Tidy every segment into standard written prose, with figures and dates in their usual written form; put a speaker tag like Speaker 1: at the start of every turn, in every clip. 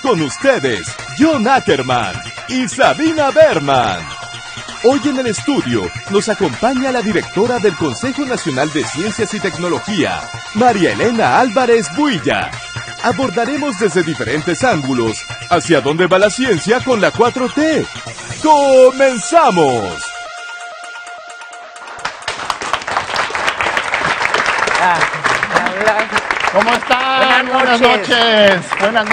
Speaker 1: Con ustedes, John Ackerman y Sabina Berman. Hoy en el estudio nos acompaña la directora del Consejo Nacional de Ciencias y Tecnología, María Elena Álvarez Builla. Abordaremos desde diferentes ángulos hacia dónde va la ciencia con la 4T. ¡Comenzamos!
Speaker 2: ¿Cómo están?
Speaker 3: Buenas noches.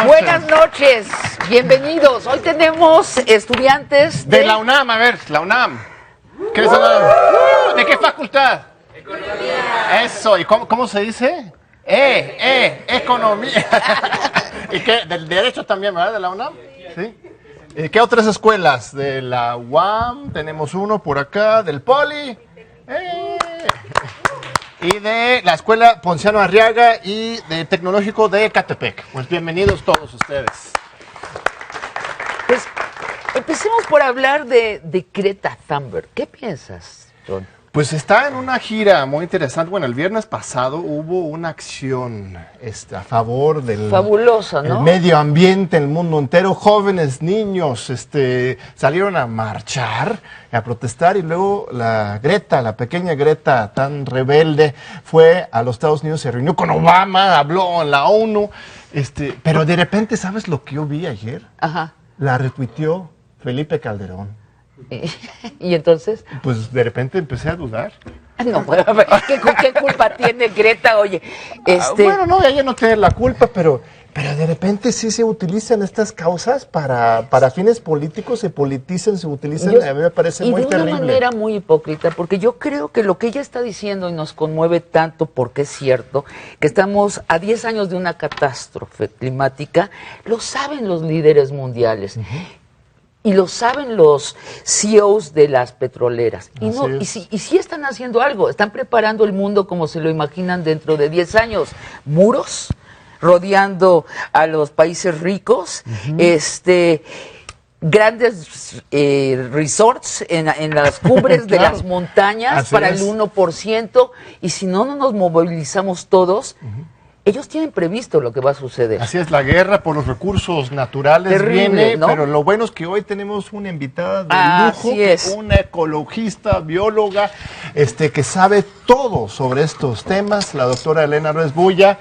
Speaker 3: Buenas noches. Bienvenidos. Hoy tenemos estudiantes
Speaker 2: de la UNAM. A ver, la UNAM. ¿Qué es la UNAM? ¿De qué facultad? Economía. Eso. ¿Y cómo se dice? Economía. ¿Y qué? ¿Del derecho también, verdad? ¿De la UNAM? Sí. ¿Y qué otras escuelas? De la UAM, tenemos uno por acá, del Poli. Y de la Escuela Ponciano Arriaga y de Tecnológico de Ecatepec. Pues bienvenidos todos ustedes.
Speaker 3: Pues empecemos por hablar de Greta Thunberg. ¿Qué piensas, John?
Speaker 2: Pues está en una gira muy interesante. Bueno, el viernes pasado hubo una acción a favor del
Speaker 3: fabulosa, ¿no?
Speaker 2: El medio ambiente, el mundo entero. Jóvenes, niños, salieron a marchar, a protestar, y luego la pequeña Greta tan rebelde, fue a los Estados Unidos, se reunió con Obama, habló en la ONU, pero de repente, ¿sabes lo que yo vi ayer?
Speaker 3: Ajá.
Speaker 2: La retuiteó Felipe Calderón.
Speaker 3: ¿Y entonces?
Speaker 2: Pues de repente empecé a dudar.
Speaker 3: No, ¿qué culpa tiene Greta? Oye,
Speaker 2: bueno, no, ella no tiene la culpa, pero de repente sí se utilizan estas causas para fines políticos, se politizan, se utilizan, a mí me parece muy terrible.
Speaker 3: Y de una manera muy hipócrita, porque yo creo que lo que ella está diciendo y nos conmueve tanto, porque es cierto, que estamos a 10 años de una catástrofe climática, lo saben los líderes mundiales. Y lo saben los CEOs de las petroleras. Y sí están haciendo algo, están preparando el mundo como se lo imaginan dentro de 10 años. Muros rodeando a los países ricos, grandes resorts en las cumbres de las montañas. Así para es. El 1%, y si no nos movilizamos todos, ellos tienen previsto lo que va a suceder.
Speaker 2: Así es, la guerra por los recursos naturales terrible, viene, ¿no? Pero lo bueno es que hoy tenemos una invitada de lujo, una ecologista, bióloga, que sabe todo sobre estos temas, la doctora Elena Álvarez Builla.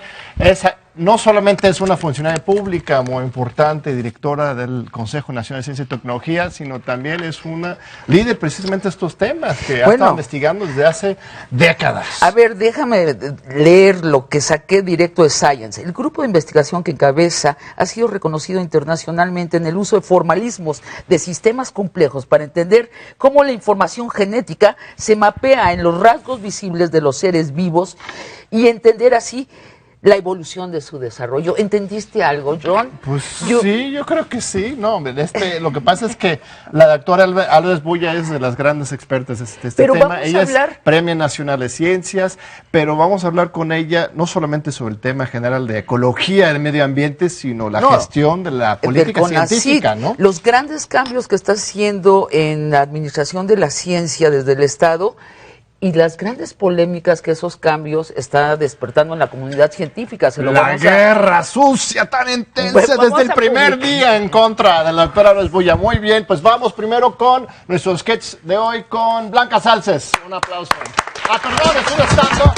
Speaker 2: No solamente es una funcionaria pública muy importante, directora del Consejo Nacional de Ciencia y Tecnología, sino también es una líder precisamente de estos temas que ha estado investigando desde hace décadas.
Speaker 3: A ver, déjame leer lo que saqué directo de Science. El grupo de investigación que encabeza ha sido reconocido internacionalmente en el uso de formalismos de sistemas complejos para entender cómo la información genética se mapea en los rasgos visibles de los seres vivos y entender así la evolución de su desarrollo. ¿Entendiste algo, John?
Speaker 2: Pues sí, yo creo que sí. No, lo que pasa es que la doctora Álvarez Builla es de las grandes expertas de este pero tema. Ella es Premio Nacional de Ciencias, pero vamos a hablar con ella no solamente sobre el tema general de ecología del medio ambiente, sino la gestión de la política científica, ¿no?
Speaker 3: Los grandes cambios que está haciendo en la administración de la ciencia desde el Estado y las grandes polémicas que esos cambios están despertando en la comunidad científica.
Speaker 2: La guerra sucia tan intensa desde el primer día en contra de la doctora Álvarez Builla. Muy bien, pues vamos primero con nuestro sketch de hoy con Blanca Salces. Un aplauso. Perdón, estoy estando.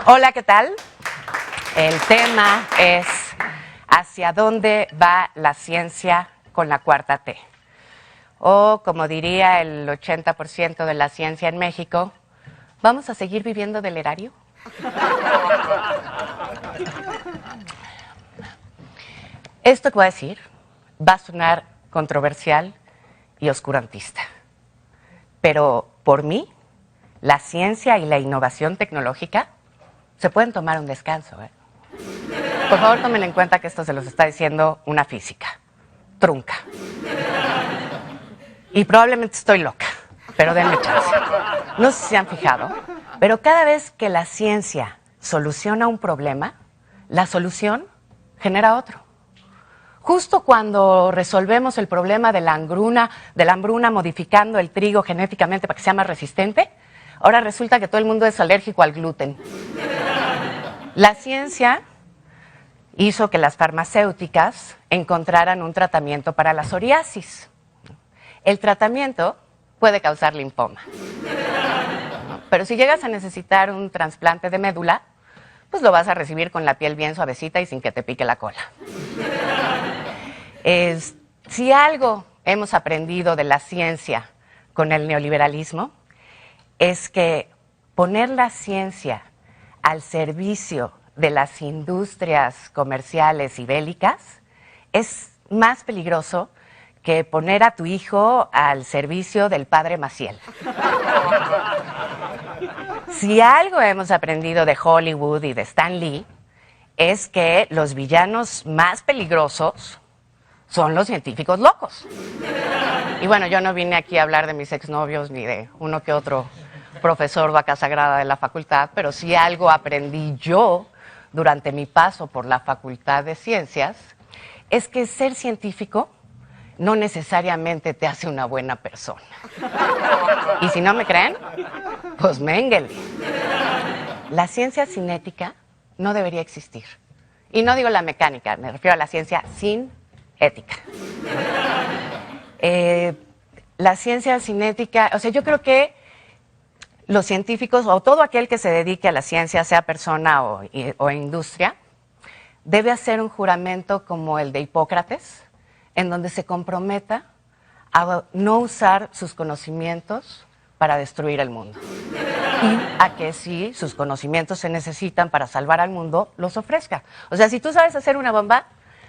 Speaker 4: Hola, ¿qué tal? El tema es ¿hacia dónde va la ciencia con la 4T? O, como diría el 80% de la ciencia en México, ¿vamos a seguir viviendo del erario? Esto que voy a decir va a sonar controversial y oscurantista. Pero, por mí, la ciencia y la innovación tecnológica se pueden tomar un descanso, ¿eh? Por favor, tomen en cuenta que esto se los está diciendo una física trunca. Y probablemente estoy loca, pero denme chance. No sé si se han fijado, pero cada vez que la ciencia soluciona un problema, la solución genera otro. Justo cuando resolvemos el problema de la hambruna modificando el trigo genéticamente para que sea más resistente, Ahora resulta que todo el mundo es alérgico al gluten. La ciencia hizo que las farmacéuticas encontraran un tratamiento para la psoriasis. El tratamiento puede causar linfoma. Pero si llegas a necesitar un trasplante de médula, pues lo vas a recibir con la piel bien suavecita y sin que te pique la cola. Si algo hemos aprendido de la ciencia con el neoliberalismo, es que poner la ciencia al servicio de las industrias comerciales y bélicas es más peligroso que poner a tu hijo al servicio del padre Maciel. Si algo hemos aprendido de Hollywood y de Stan Lee, es que los villanos más peligrosos son los científicos locos. Y bueno, yo no vine aquí a hablar de mis exnovios ni de uno que otro profesor vaca sagrada de la facultad, pero si algo aprendí yo durante mi paso por la Facultad de Ciencias, es que ser científico no necesariamente te hace una buena persona. Y si no me creen, pues ménguenle. La ciencia sin ética no debería existir. Y no digo la mecánica, me refiero a la ciencia sin ética. La ciencia sin ética, o sea, yo creo que los científicos o todo aquel que se dedique a la ciencia, sea persona o industria, debe hacer un juramento como el de Hipócrates, en donde se comprometa a no usar sus conocimientos para destruir el mundo. Y a que si sus conocimientos se necesitan para salvar al mundo, los ofrezca. O sea, si tú sabes hacer una bomba,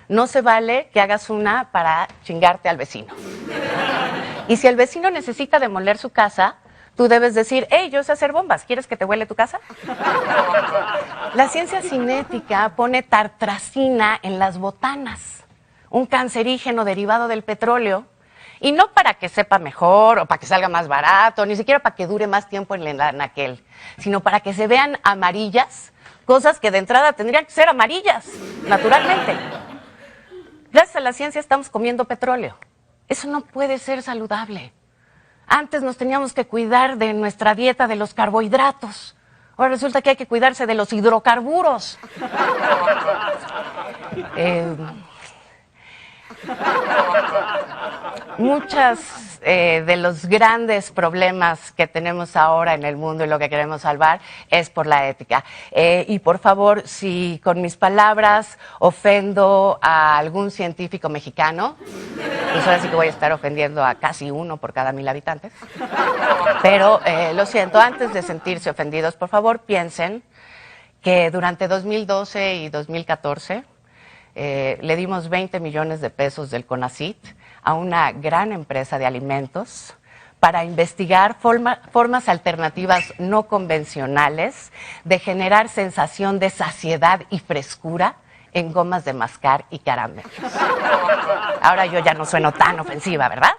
Speaker 4: no se vale que hagas una para chingarte al vecino. Y si el vecino necesita demoler su casa, tú debes decir, hey, yo sé hacer bombas, ¿quieres que te huele tu casa? La ciencia cinética pone tartracina en las botanas, un cancerígeno derivado del petróleo, y no para que sepa mejor o para que salga más barato, ni siquiera para que dure más tiempo en el anaquel, sino para que se vean amarillas, cosas que de entrada tendrían que ser amarillas, naturalmente. Gracias a la ciencia estamos comiendo petróleo. Eso no puede ser saludable. Antes nos teníamos que cuidar de nuestra dieta de los carbohidratos. Ahora resulta que hay que cuidarse de los hidrocarburos. Muchas de los grandes problemas que tenemos ahora en el mundo y lo que queremos salvar es por la ética. Y por favor, si con mis palabras ofendo a algún científico mexicano, pues ahora sí que voy a estar ofendiendo a casi uno por cada 1000 habitantes. Pero lo siento, antes de sentirse ofendidos, por favor piensen que durante 2012 y 2014 le dimos 20 millones de pesos del CONACYT a una gran empresa de alimentos para investigar formas alternativas no convencionales de generar sensación de saciedad y frescura en gomas de mascar y caramelos. Ahora yo ya no sueno tan ofensiva, ¿verdad?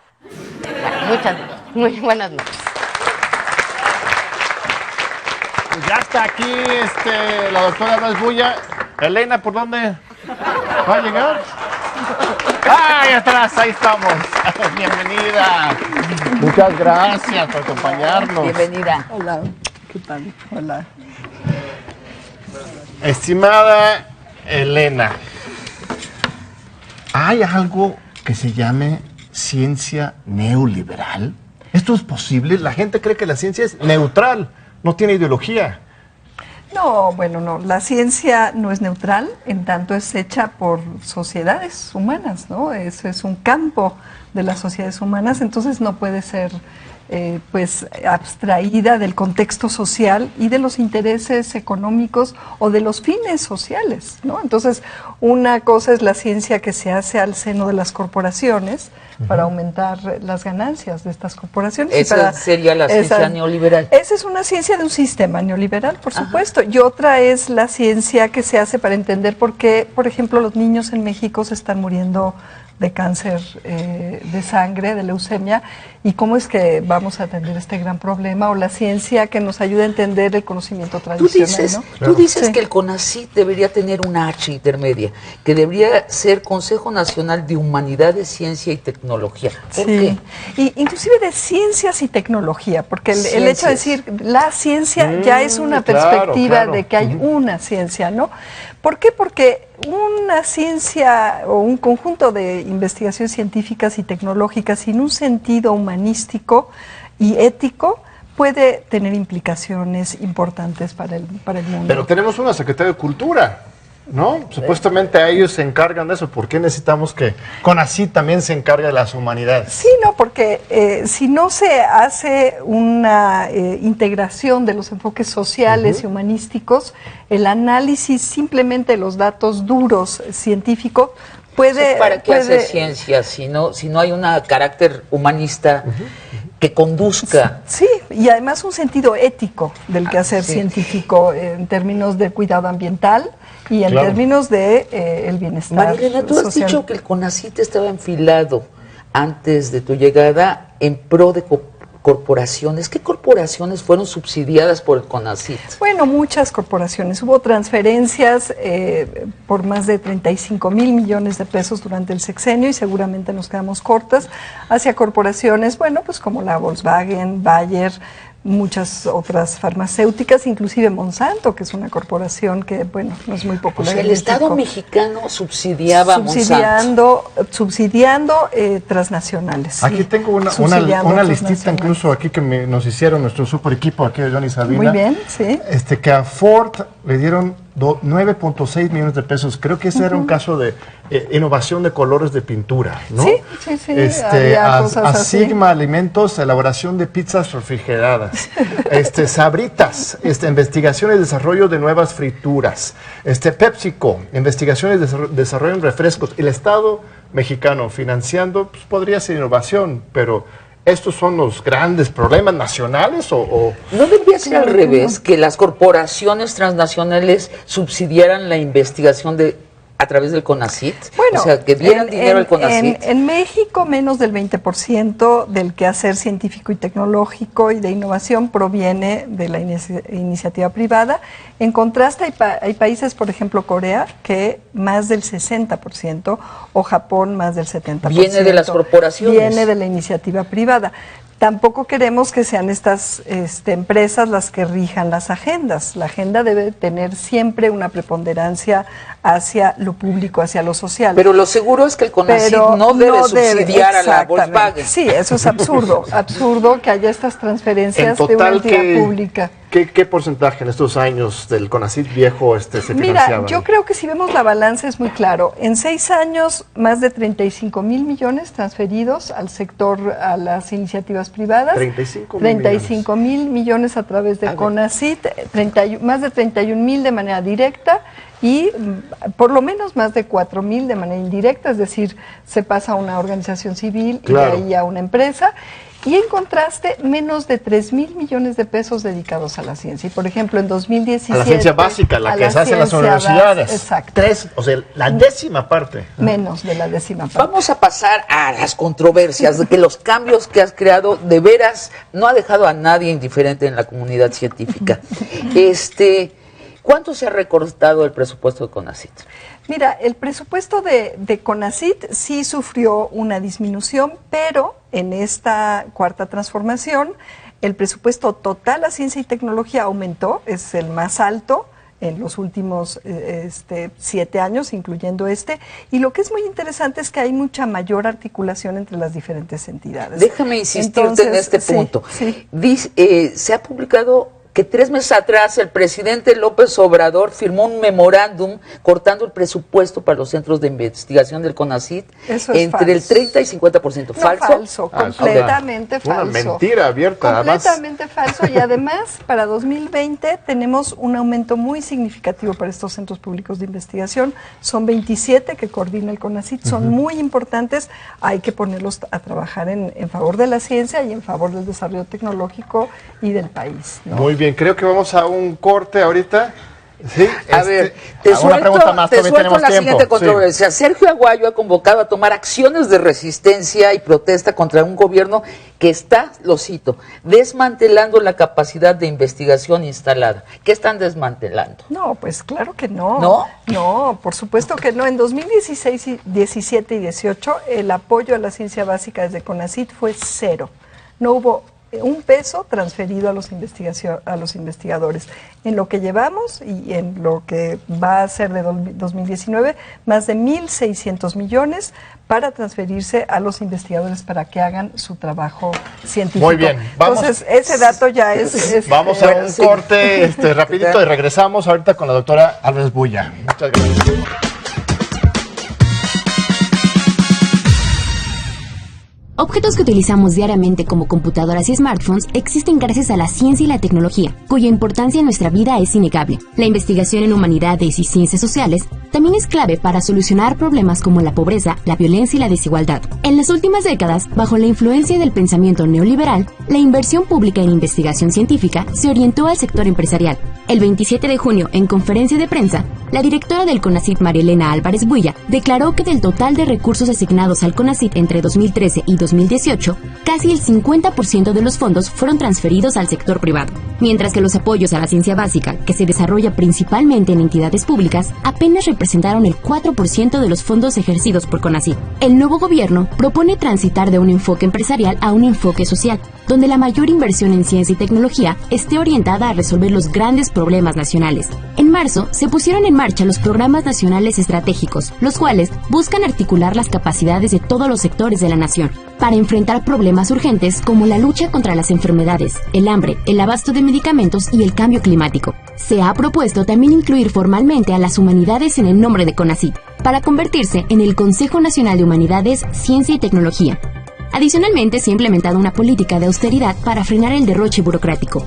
Speaker 4: Bueno, muy buenas noches.
Speaker 2: Pues ya está aquí la doctora Masbulla. Elena, ¿por dónde va a llegar? ¡Ay, atrás! Ahí estamos. Bienvenida. Muchas gracias por acompañarnos.
Speaker 3: Bienvenida.
Speaker 5: Hola, ¿qué tal? Hola.
Speaker 2: Estimada Elena, ¿hay algo que se llame ciencia neoliberal? ¿Esto es posible? La gente cree que la ciencia es neutral, no tiene ideología.
Speaker 5: No, bueno, no. La ciencia no es neutral, en tanto es hecha por sociedades humanas, ¿no? Eso es un campo de las sociedades humanas, entonces no puede ser pues abstraída del contexto social y de los intereses económicos o de los fines sociales, ¿no? Entonces, una cosa es la ciencia que se hace al seno de las corporaciones para aumentar las ganancias de estas corporaciones.
Speaker 3: Esa sería la ciencia neoliberal.
Speaker 5: Esa es una ciencia de un sistema neoliberal, por supuesto. Y otra es la ciencia que se hace para entender por qué, por ejemplo, los niños en México se están muriendo de cáncer de sangre, de leucemia, y cómo es que vamos a atender este gran problema, o la ciencia que nos ayuda a entender el conocimiento tradicional.
Speaker 3: Tú dices que el CONACYT debería tener una H intermedia, que debería ser Consejo Nacional de Humanidades, Ciencia y Tecnología. ¿Por qué?
Speaker 5: Y inclusive de ciencias y tecnología, porque el hecho de decir la ciencia ya es una perspectiva de que hay una ciencia, ¿no? ¿Por qué? Porque una ciencia o un conjunto de investigaciones científicas y tecnológicas sin un sentido humanístico y ético puede tener implicaciones importantes para el mundo.
Speaker 2: Pero tenemos una Secretaría de Cultura, ¿no? Supuestamente ellos se encargan de eso. ¿Por qué necesitamos que CONACYT también se encargue de las humanidades?
Speaker 5: Sí, no, porque si no se hace una integración de los enfoques sociales y humanísticos, el análisis simplemente de los datos duros científicos puede...
Speaker 3: ¿Para qué hacer ciencia si no hay un carácter humanista que conduzca?
Speaker 5: Sí, y además un sentido ético del quehacer científico en términos de cuidado ambiental y en términos de el bienestar
Speaker 3: María Elena, tú has dicho que el CONACYT estaba enfilado antes de tu llegada en pro de corporaciones. ¿Qué corporaciones fueron subsidiadas por el CONACYT?
Speaker 5: Bueno, muchas corporaciones. Hubo transferencias por más de 35,000 millones de pesos durante el sexenio, y seguramente nos quedamos cortas, hacia corporaciones, bueno, pues como la Volkswagen, Bayer, muchas otras farmacéuticas, inclusive Monsanto, que es una corporación que, bueno, no es muy popular.
Speaker 3: O sea, el Estado mexicano subsidiaba a Monsanto.
Speaker 5: Subsidiando transnacionales.
Speaker 2: Aquí tengo una listita incluso aquí que nos hicieron nuestro super equipo aquí de Johnny Sabina.
Speaker 5: Muy bien, sí.
Speaker 2: Que a Ford le dieron 9.6 millones de pesos. Creo que ese era un caso de innovación de colores de pintura, ¿no?
Speaker 5: Sí.
Speaker 2: A Sigma Alimentos, elaboración de pizzas refrigeradas. Sabritas, investigación y desarrollo de nuevas frituras. PepsiCo, investigaciones y desarrollo en refrescos. El Estado mexicano financiando, pues podría ser innovación, pero ¿estos son los grandes problemas nacionales o...?
Speaker 3: ¿No debería ser al revés, que las corporaciones transnacionales subsidiaran la investigación a través del CONACYT?
Speaker 5: Bueno,
Speaker 3: o sea, que dieran dinero al CONACYT.
Speaker 5: En México, menos del 20% del quehacer científico y tecnológico y de innovación proviene de la iniciativa privada. En contraste, hay países, por ejemplo, Corea, que más del 60%, o Japón más del 70%.
Speaker 3: Viene de las corporaciones.
Speaker 5: Viene de la iniciativa privada. Tampoco queremos que sean estas empresas las que rijan las agendas. La agenda debe tener siempre una preponderancia hacia lo público, hacia lo social.
Speaker 3: Pero lo seguro es que el CONACYT no debe subsidiar a la Volkswagen.
Speaker 5: Sí, eso es absurdo. Absurdo que haya estas transferencias de una entidad pública.
Speaker 2: ¿Qué porcentaje en estos años del CONACYT viejo se financiaba?
Speaker 5: Mira, yo creo que si vemos la balanza es muy claro. En 6 años, más de 35,000 millones transferidos al sector, a las iniciativas privadas. 35,000 millones a través de CONACYT, más de 31,000 de manera directa y por lo menos más de 4,000 de manera indirecta, es decir, se pasa a una organización civil y de ahí a una empresa. Y en contraste, menos de 3,000 millones de pesos dedicados a la ciencia. Y por ejemplo, en 2017...
Speaker 2: A la ciencia básica, la que se hace en las universidades.
Speaker 5: Exacto.
Speaker 2: 3, o sea, la 10ª parte.
Speaker 5: Menos de la 10ª parte.
Speaker 3: Vamos a pasar a las controversias, de que los cambios que has creado de veras no ha dejado a nadie indiferente en la comunidad científica. ¿Cuánto se ha recortado el presupuesto de CONACYT?
Speaker 5: Mira, el presupuesto de CONACYT sí sufrió una disminución, pero en esta cuarta transformación el presupuesto total a ciencia y tecnología aumentó, es el más alto en los últimos 7 años, incluyendo y lo que es muy interesante es que hay mucha mayor articulación entre las diferentes entidades.
Speaker 3: Déjame insistirte en este punto.
Speaker 5: Sí.
Speaker 3: Se ha publicado que 3 meses atrás el presidente López Obrador firmó un memorándum cortando el presupuesto para los centros de investigación del CONACYT entre el 30 y 50%. ¿Falso?
Speaker 5: Falso, completamente falso.
Speaker 2: Una mentira abierta.
Speaker 5: Completamente falso, y además para 2020 tenemos un aumento muy significativo para estos centros públicos de investigación. Son 27 que coordina el CONACYT, son muy importantes, hay que ponerlos a trabajar en favor de la ciencia y en favor del desarrollo tecnológico y del país, ¿no?
Speaker 2: Muy bien, creo que vamos a un corte ahorita Sí,
Speaker 3: a ver, te suelto la
Speaker 2: tiempo.
Speaker 3: Siguiente controversia. Sí. Sergio Aguayo ha convocado a tomar acciones de resistencia y protesta contra un gobierno que está, lo cito, desmantelando la capacidad de investigación instalada. ¿Qué están desmantelando?
Speaker 5: No, pues claro que no.
Speaker 3: ¿No?
Speaker 5: No, por supuesto que no. En 2016, 17 y 18, el apoyo a la ciencia básica desde CONACYT fue cero. No hubo un peso transferido a los investigadores. En lo que llevamos y en lo que va a ser de 2019, más de 1.600 millones para transferirse a los investigadores para que hagan su trabajo científico.
Speaker 2: Muy bien.
Speaker 5: Entonces, ese dato ya es
Speaker 2: vamos a un corte rapidito y regresamos ahorita con la doctora Álvarez Bulla. Muchas gracias.
Speaker 6: Objetos que utilizamos diariamente como computadoras y smartphones existen gracias a la ciencia y la tecnología, cuya importancia en nuestra vida es innegable. La investigación en humanidades y ciencias sociales también es clave para solucionar problemas como la pobreza, la violencia y la desigualdad. En las últimas décadas, bajo la influencia del pensamiento neoliberal, la inversión pública en investigación científica se orientó al sector empresarial. El 27 de junio, en conferencia de prensa, la directora del CONACYT, María Elena Álvarez Bulla, declaró que del total de recursos asignados al CONACYT entre 2013 y 2018, casi el 50% de los fondos fueron transferidos al sector privado, mientras que los apoyos a la ciencia básica, que se desarrolla principalmente en entidades públicas, apenas representaron el 4% de los fondos ejercidos por CONACYT. El nuevo gobierno propone transitar de un enfoque empresarial a un enfoque social, donde la mayor inversión en ciencia y tecnología esté orientada a resolver los grandes problemas nacionales. En marzo, se pusieron en marcha los programas nacionales estratégicos, los cuales buscan articular las capacidades de todos los sectores de la nación para enfrentar problemas urgentes como la lucha contra las enfermedades, el hambre, el abasto de medicamentos y el cambio climático. Se ha propuesto también incluir formalmente a las humanidades en el nombre de CONACYT, para convertirse en el Consejo Nacional de Humanidades, Ciencia y Tecnología. Adicionalmente, se ha implementado una política de austeridad para frenar el derroche burocrático.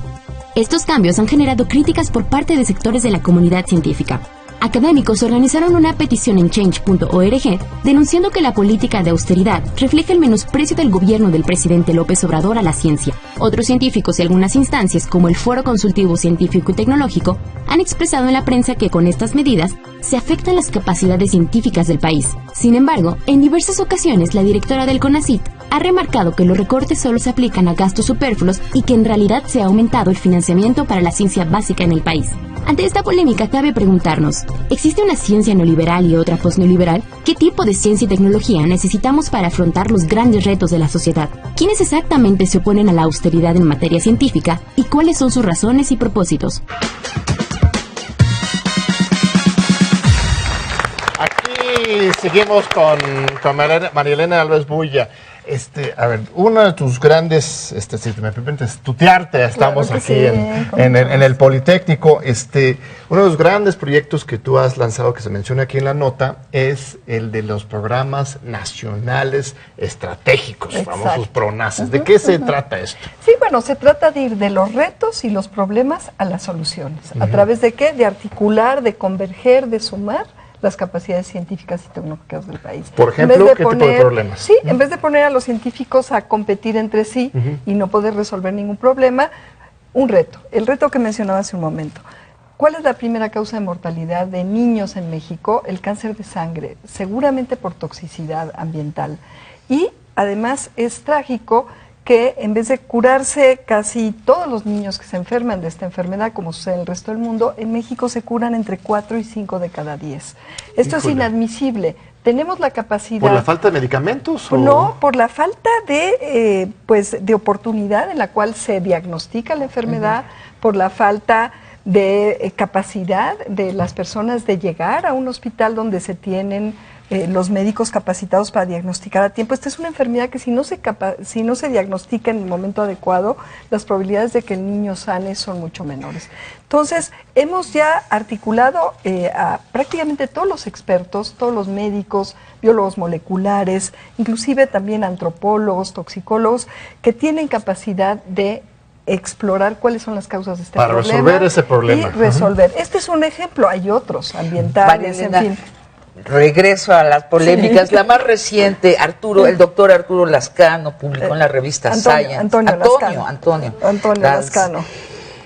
Speaker 6: Estos cambios han generado críticas por parte de sectores de la comunidad científica. Académicos organizaron una petición en change.org denunciando que la política de austeridad refleja el menosprecio del gobierno del presidente López Obrador a la ciencia. Otros científicos y algunas instancias, como el Foro Consultivo Científico y Tecnológico, han expresado en la prensa que con estas medidas se afectan las capacidades científicas del país. Sin embargo, en diversas ocasiones la directora del CONACYT ha remarcado que los recortes solo se aplican a gastos superfluos y que en realidad se ha aumentado el financiamiento para la ciencia básica en el país. Ante esta polémica cabe preguntarnos, ¿existe una ciencia neoliberal y otra posneoliberal? ¿Qué tipo de ciencia y tecnología necesitamos para afrontar los grandes retos de la sociedad? ¿Quiénes exactamente se oponen a la austeridad en materia científica y cuáles son sus razones y propósitos?
Speaker 2: Aquí seguimos con María Elena Álvarez Bulla. A ver, uno de tus grandes, si me permites tutearte, estamos claro aquí sí, en el Politécnico, uno de los grandes proyectos que tú has lanzado, que se menciona aquí en la nota, es el de los programas nacionales estratégicos, famosos PRONACES. ¿De qué se trata esto?
Speaker 5: Sí, bueno, se trata de ir de los retos y los problemas a las soluciones. ¿A través de qué? De articular, de converger, de sumar las capacidades científicas y tecnológicas del país.
Speaker 2: Por ejemplo, ¿qué tipo de problemas?
Speaker 5: Sí, en vez de poner a los científicos a competir entre sí y no poder resolver ningún problema, un reto, el reto que mencionaba hace un momento. ¿Cuál es la primera causa de mortalidad de niños en México? El cáncer de sangre, seguramente por toxicidad ambiental. Y además es trágico que en vez de curarse casi todos los niños que se enferman de esta enfermedad, como sucede en el resto del mundo, en México se curan entre 4 y 5 de cada 10. Esto es inadmisible. Tenemos la capacidad...
Speaker 2: ¿Por la falta de medicamentos? ¿O?
Speaker 5: No, por la falta de oportunidad en la cual se diagnostica la enfermedad, por la falta de capacidad de las personas de llegar a un hospital donde se tienen los médicos capacitados para diagnosticar a tiempo. Esta es una enfermedad que si no se diagnostica en el momento adecuado, las probabilidades de que el niño sane son mucho menores. Entonces, hemos ya articulado a prácticamente todos los expertos, todos los médicos, biólogos moleculares, inclusive también antropólogos, toxicólogos, que tienen capacidad de explorar cuáles son las causas de este problema.
Speaker 2: Para resolver ese problema.
Speaker 5: Y resolver. Este es un ejemplo, hay otros, ambientales, en fin.
Speaker 3: Regreso a las polémicas. Sí. La más reciente, el doctor Arturo Lascano publicó en la revista Science.
Speaker 5: Antonio Lascano.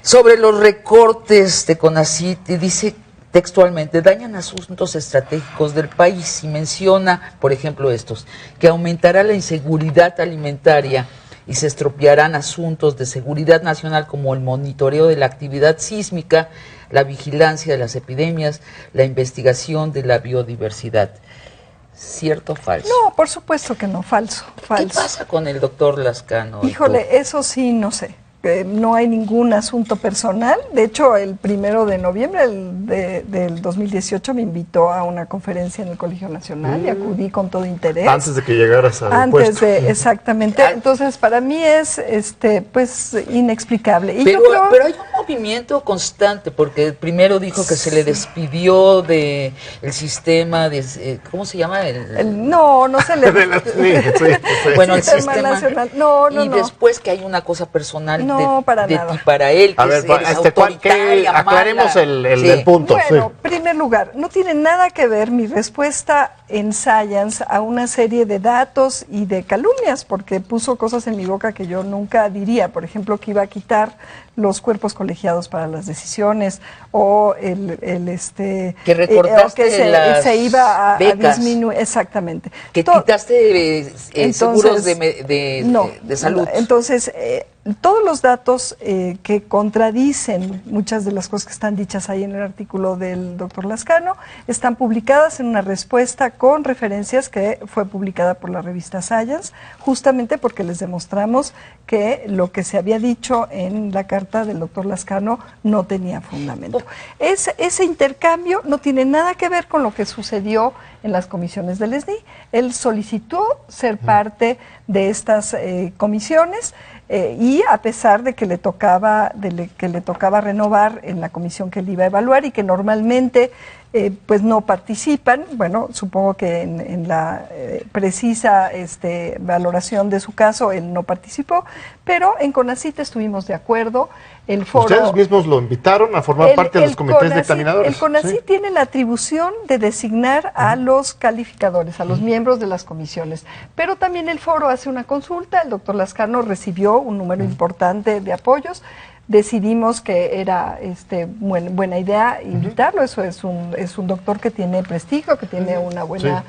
Speaker 3: Sobre los recortes de CONACYT, dice textualmente, dañan asuntos estratégicos del país y menciona, por ejemplo, estos, que aumentará la inseguridad alimentaria y se estropearán asuntos de seguridad nacional como el monitoreo de la actividad sísmica, la vigilancia de las epidemias, la investigación de la biodiversidad. ¿Cierto o falso?
Speaker 5: No, por supuesto que no, falso.
Speaker 3: ¿Qué pasa con el doctor Lascano?
Speaker 5: Híjole, eso sí, no sé. No hay ningún asunto personal. De hecho, el 1 de noviembre del 2018 me invitó a una conferencia en el Colegio Nacional y acudí con todo interés.
Speaker 2: Antes de que llegaras al puesto.
Speaker 5: Exactamente. Entonces, para mí es pues inexplicable. Y
Speaker 3: pero hay un movimiento constante, porque primero dijo que se le despidió de el sistema de ¿cómo se llama?
Speaker 5: No se le
Speaker 3: Bueno, el sistema
Speaker 5: nacional. No.
Speaker 3: Después que hay una cosa personal
Speaker 5: para
Speaker 3: de
Speaker 5: nada.
Speaker 3: ti para él, que
Speaker 2: a ver,
Speaker 3: eres autoritaria,
Speaker 2: aclaremos el punto.
Speaker 5: Bueno, en primer lugar, no tiene nada que ver mi respuesta en Science a una serie de datos y de calumnias, porque puso cosas en mi boca que yo nunca diría. Por ejemplo, que iba a quitar los cuerpos colegiados para las decisiones, o
Speaker 3: que recortaste
Speaker 5: que se iba a disminuir, exactamente.
Speaker 3: Que quitaste seguros de salud.
Speaker 5: Entonces, todos los datos que contradicen muchas de las cosas que están dichas ahí en el artículo del doctor Lascano están publicadas en una respuesta con referencias que fue publicada por la revista Science, justamente porque les demostramos que lo que se había dicho en la carta del doctor Lascano no tenía fundamento. Ese intercambio no tiene nada que ver con lo que sucedió en las comisiones del SNI. Él solicitó ser parte de estas comisiones, y a pesar de que le tocaba renovar en la comisión que él iba a evaluar y que normalmente pues no participan, bueno, supongo que en la precisa valoración de su caso él no participó, pero en CONACYT estuvimos de acuerdo. El foro,
Speaker 2: ustedes mismos lo invitaron a formar parte de los comités dictaminadores.
Speaker 5: El CONACYT tiene la atribución de designar a los calificadores, a los miembros de las comisiones, pero también el foro hace una consulta. El doctor Lascano recibió un número importante de apoyos. Decidimos que era buena idea invitarlo. Eso es un doctor que tiene prestigio, que tiene una buena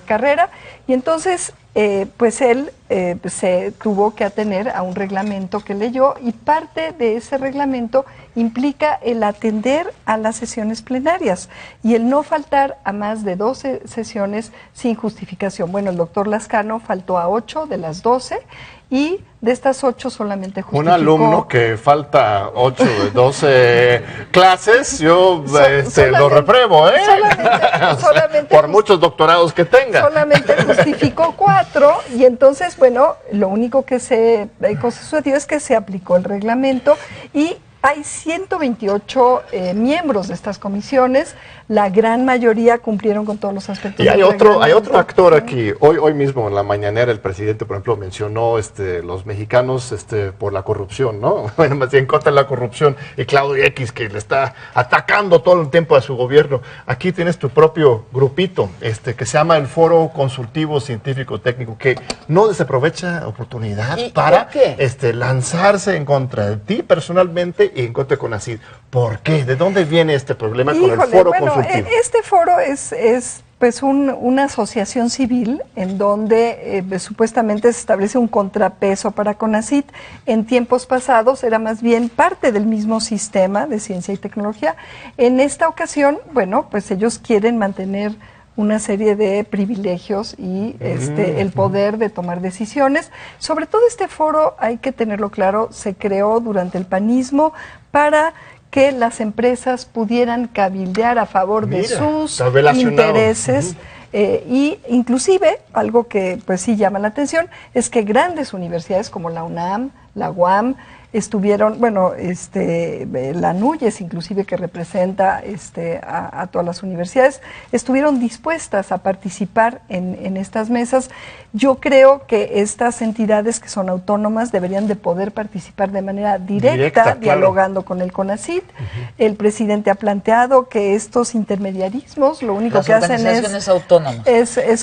Speaker 5: carrera, y entonces pues él se tuvo que atener a un reglamento que leyó, y parte de ese reglamento implica el atender a las sesiones plenarias y el no faltar a más de 12 sesiones sin justificación. Bueno, el doctor Lascano faltó a 8 de las 12, y de estas 8 solamente justificó.
Speaker 2: Un alumno que falta 8 de 12 clases, yo lo repruebo, ¿eh? Solamente por muchos doctorados que tenga.
Speaker 5: Solamente justificó 4, y entonces, bueno, lo único que sucedió es que se aplicó el reglamento, y hay 128 miembros de estas comisiones. La gran mayoría cumplieron con todos los aspectos.
Speaker 2: Y hay otro actor aquí. Hoy mismo en la mañanera el presidente, por ejemplo, mencionó los mexicanos por la corrupción, ¿no? Bueno, más bien contra la corrupción, y Claudio X, que le está atacando todo el tiempo a su gobierno. Aquí tienes tu propio grupito, que se llama el Foro Consultivo Científico Técnico, que no desaprovecha oportunidad para lanzarse en contra de ti personalmente y en contra de CONACYT. ¿Por qué? ¿De dónde viene este problema con el Foro Consultivo?
Speaker 5: Este foro es pues una asociación civil en donde supuestamente se establece un contrapeso para CONACYT. En tiempos pasados era más bien parte del mismo sistema de ciencia y tecnología. En esta ocasión, bueno, pues ellos quieren mantener una serie de privilegios y el poder de tomar decisiones. Sobre todo este foro, hay que tenerlo claro, se creó durante el panismo para que las empresas pudieran cabildear a favor de sus intereses. Y inclusive, algo que pues sí llama la atención, es que grandes universidades como la UNAM, la UAM, estuvieron, bueno, la NUYES inclusive, que representa a todas las universidades, estuvieron dispuestas a participar en estas mesas. Yo creo que estas entidades que son autónomas deberían de poder participar de manera directa dialogando con el CONACYT. El presidente ha planteado que estos intermediarismos lo único que hacen es
Speaker 3: autónomas.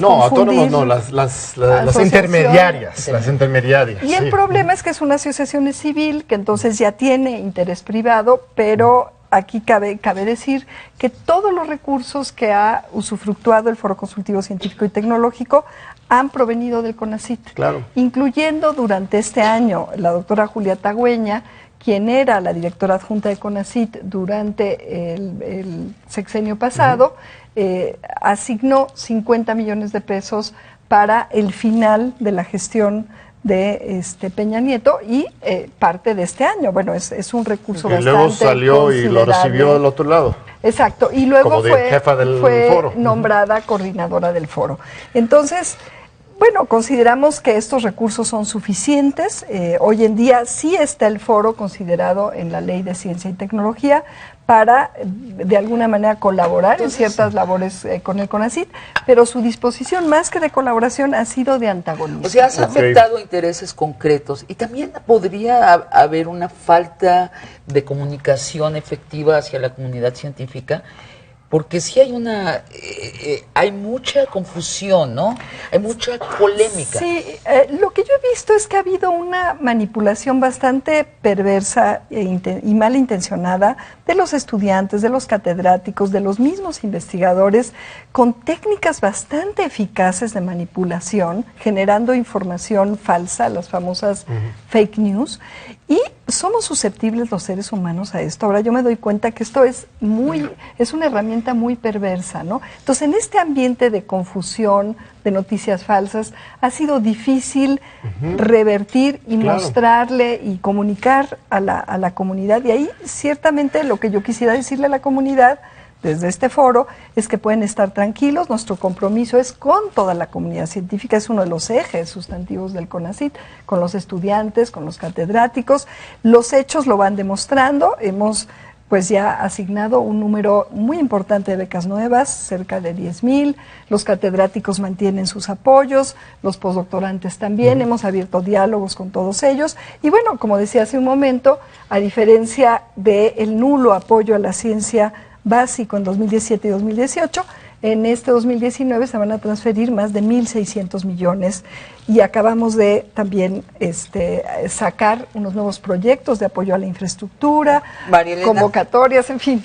Speaker 2: No, autónomos no, las intermediarias. Las intermediarias.
Speaker 5: Y el problema es que son asociaciones civiles civil, que entonces ya tiene interés privado, pero aquí cabe decir que todos los recursos que ha usufructuado el Foro Consultivo Científico y Tecnológico han provenido del CONACYT,
Speaker 2: claro,
Speaker 5: incluyendo durante este año la doctora Julia Tagüeña, quien era la directora adjunta de CONACYT durante el sexenio pasado, asignó 50 millones de pesos para el final de la gestión de Peña Nieto y parte de este año. Bueno, es un recurso bastante
Speaker 2: luego salió y lo recibió del otro lado.
Speaker 5: Exacto, y luego fue
Speaker 2: foro,
Speaker 5: nombrada coordinadora del foro. Entonces, bueno, consideramos que estos recursos son suficientes. Hoy en día sí está el foro considerado en la Ley de Ciencia y Tecnología para, de alguna manera, colaborar en ciertas labores con el CONACYT, pero su disposición, más que de colaboración, ha sido de antagonismo.
Speaker 3: O sea, has afectado intereses concretos y también podría haber una falta de comunicación efectiva hacia la comunidad científica, porque sí hay mucha confusión, ¿no? Hay mucha polémica.
Speaker 5: Sí, lo que yo he visto es que ha habido una manipulación bastante perversa y malintencionada de los estudiantes, de los catedráticos, de los mismos investigadores, con técnicas bastante eficaces de manipulación, generando información falsa, las famosas fake news, y somos susceptibles los seres humanos a esto. Ahora yo me doy cuenta que esto es una herramienta muy perversa, ¿no? Entonces, en este ambiente de confusión, de noticias falsas, ha sido difícil revertir y mostrarle y comunicar a la comunidad. Y ahí, ciertamente, lo que yo quisiera decirle a la comunidad desde este foro es que pueden estar tranquilos. Nuestro compromiso es con toda la comunidad científica, es uno de los ejes sustantivos del CONACYT, con los estudiantes, con los catedráticos. Los hechos lo van demostrando. Hemos pues ya asignado un número muy importante de becas nuevas, cerca de 10,000. Los catedráticos mantienen sus apoyos, los postdoctorantes también. Hemos abierto diálogos con todos ellos. Y bueno, como decía hace un momento, a diferencia del nulo apoyo a la ciencia básico en 2017 y 2018, en este 2019 se van a transferir más de 1.600 millones y acabamos de también sacar unos nuevos proyectos de apoyo a la infraestructura, convocatorias, en fin.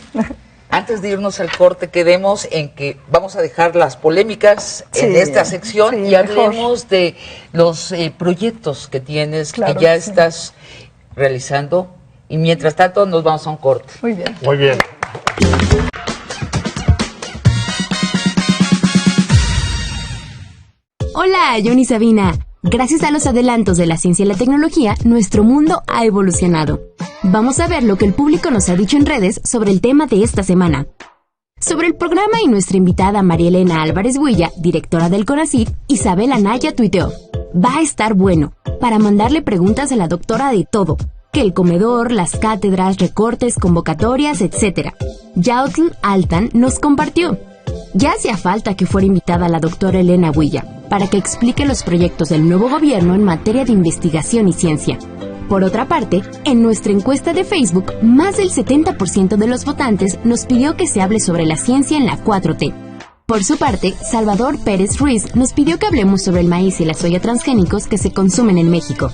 Speaker 3: Antes de irnos al corte, quedemos en que vamos a dejar las polémicas en esta sección y hablemos de los proyectos que tienes, que ya estás realizando, y mientras tanto nos vamos a un corte.
Speaker 5: Muy bien.
Speaker 2: Muy bien.
Speaker 6: Hola, Johnny Sabina. Gracias a los adelantos de la ciencia y la tecnología, nuestro mundo ha evolucionado. Vamos a ver lo que el público nos ha dicho en redes sobre el tema de esta semana. Sobre el programa y nuestra invitada María Elena Álvarez Builla, directora del CONACYT, Isabel Anaya tuiteó: va a estar bueno, para mandarle preguntas a la doctora de todo, que el comedor, las cátedras, recortes, convocatorias, etc. Yautl Altan nos compartió: ya hacía falta que fuera invitada la doctora Elena Builla para que explique los proyectos del nuevo gobierno en materia de investigación y ciencia. Por otra parte, en nuestra encuesta de Facebook, más del 70% de los votantes nos pidió que se hable sobre la ciencia en la 4T. Por su parte, Salvador Pérez Ruiz nos pidió que hablemos sobre el maíz y la soya transgénicos que se consumen en México.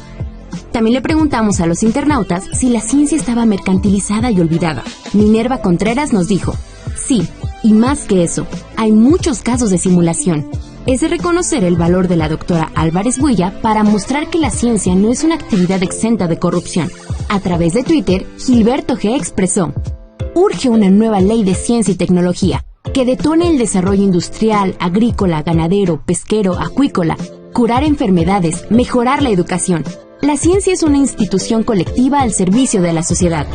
Speaker 6: También le preguntamos a los internautas si la ciencia estaba mercantilizada y olvidada. Minerva Contreras nos dijo: sí, y más que eso, hay muchos casos de simulación. Es de reconocer el valor de la doctora Álvarez Builla para mostrar que la ciencia no es una actividad exenta de corrupción. A través de Twitter, Gilberto G. expresó: urge una nueva ley de ciencia y tecnología que detone el desarrollo industrial, agrícola, ganadero, pesquero, acuícola, curar enfermedades, mejorar la educación. La ciencia es una institución colectiva al servicio de la sociedad.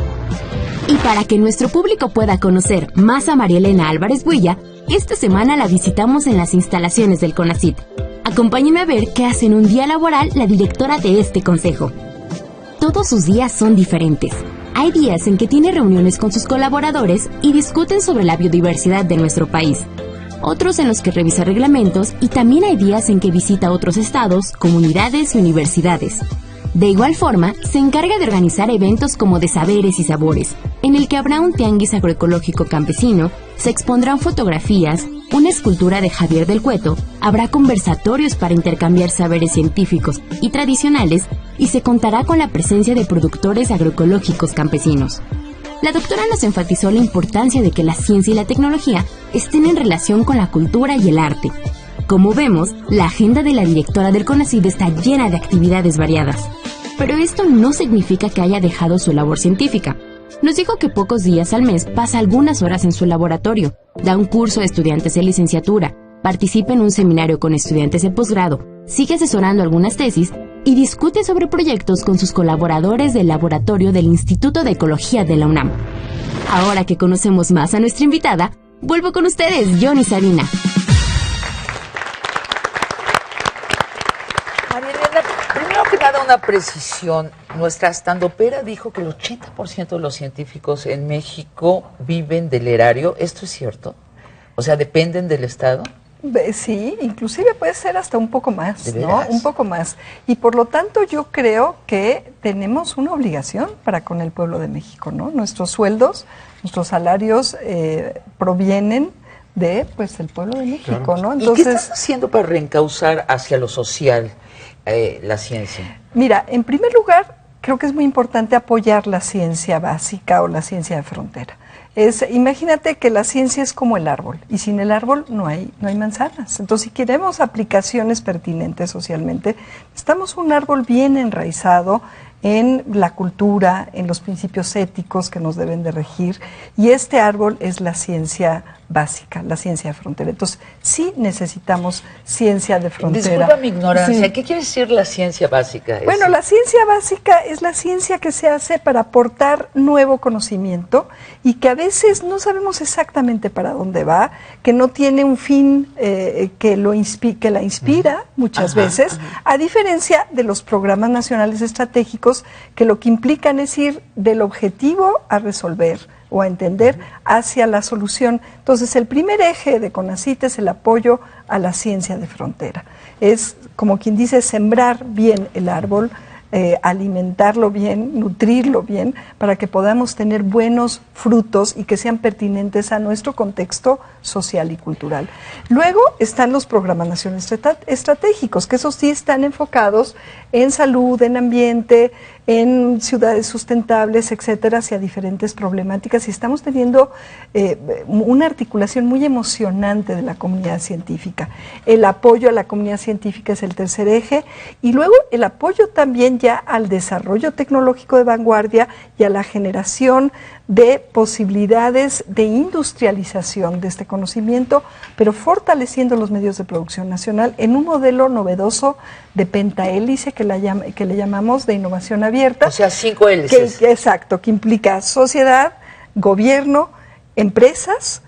Speaker 6: Y para que nuestro público pueda conocer más a María Elena Álvarez Builla, esta semana la visitamos en las instalaciones del CONACYT. Acompáñenme a ver qué hace en un día laboral la directora de este consejo. Todos sus días son diferentes. Hay días en que tiene reuniones con sus colaboradores y discuten sobre la biodiversidad de nuestro país. Otros en los que revisa reglamentos, y también hay días en que visita otros estados, comunidades y universidades. De igual forma, se encarga de organizar eventos como de Saberes y Sabores, en el que habrá un tianguis agroecológico campesino, se expondrán fotografías, una escultura de Javier del Cueto, habrá conversatorios para intercambiar saberes científicos y tradicionales y se contará con la presencia de productores agroecológicos campesinos. La doctora nos enfatizó la importancia de que la ciencia y la tecnología estén en relación con la cultura y el arte. Como vemos, la agenda de la directora del CONACYT está llena de actividades variadas. Pero esto no significa que haya dejado su labor científica. Nos dijo que pocos días al mes pasa algunas horas en su laboratorio, da un curso a estudiantes de licenciatura, participa en un seminario con estudiantes de posgrado, sigue asesorando algunas tesis y discute sobre proyectos con sus colaboradores del laboratorio del Instituto de Ecología de la UNAM. Ahora que conocemos más a nuestra invitada, vuelvo con ustedes, John y Sabina.
Speaker 3: Primero que nada, una precisión. Nuestra estandopera dijo que el 80% de los científicos en México viven del erario. ¿Esto es cierto? O sea, ¿dependen del Estado?
Speaker 5: Sí, inclusive puede ser hasta un poco más, ¿no? Un poco más. Y por lo tanto yo creo que tenemos una obligación para con el pueblo de México, ¿no? Nuestros sueldos, nuestros salarios provienen de, pues, el pueblo de México, ¿no?
Speaker 3: Entonces, ¿y qué estás haciendo para reencauzar hacia lo social la ciencia?
Speaker 5: Mira, en primer lugar, creo que es muy importante apoyar la ciencia básica o la ciencia de frontera. Imagínate que la ciencia es como el árbol, y sin el árbol no hay manzanas. Entonces, si queremos aplicaciones pertinentes socialmente, necesitamos un árbol bien enraizado en la cultura, en los principios éticos que nos deben de regir, y este árbol es la ciencia básica, la ciencia de frontera. Entonces, sí necesitamos ciencia de frontera.
Speaker 3: Disculpa mi ignorancia,
Speaker 5: sí.
Speaker 3: ¿Qué quiere decir la ciencia básica?
Speaker 5: Bueno, la ciencia básica es la ciencia que se hace para aportar nuevo conocimiento y que a veces no sabemos exactamente para dónde va, que no tiene un fin que la inspira muchas veces, a diferencia de los programas nacionales estratégicos que lo que implican es ir del objetivo a resolver o a entender hacia la solución. Entonces, el primer eje de CONACYT es el apoyo a la ciencia de frontera. Es, como quien dice, sembrar bien el árbol, alimentarlo bien, nutrirlo bien, para que podamos tener buenos frutos y que sean pertinentes a nuestro contexto social y cultural. Luego están los programas nacionales estratégicos, que esos sí están enfocados en salud, en ambiente, en ciudades sustentables, etcétera, hacia diferentes problemáticas, y estamos teniendo una articulación muy emocionante de la comunidad científica. El apoyo a la comunidad científica es el tercer eje, y luego el apoyo también ya al desarrollo tecnológico de vanguardia y a la generación de posibilidades de industrialización de este conocimiento, pero fortaleciendo los medios de producción nacional en un modelo novedoso de pentahélice que le llamamos de innovación abierta.
Speaker 3: O sea, 5 hélices.
Speaker 5: Exacto, que implica sociedad, gobierno, empresas,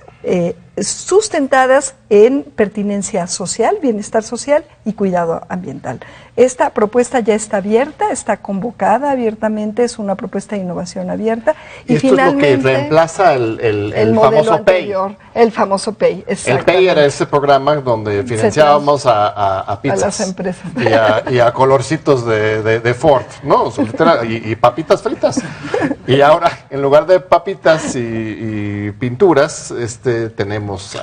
Speaker 5: sustentadas en pertinencia social, bienestar social y cuidado ambiental. Esta propuesta ya está abierta, está convocada abiertamente, es una propuesta de innovación abierta.
Speaker 2: Y esto finalmente, es lo que reemplaza el famoso
Speaker 5: anterior,
Speaker 2: PEI.
Speaker 5: El famoso PEI, exactamente.
Speaker 2: El PEI era ese programa donde financiábamos a pizzas.
Speaker 5: A las empresas.
Speaker 2: Y a colorcitos de Ford, ¿no? Y papitas fritas. Y ahora, en lugar de papitas y pinturas, tenemos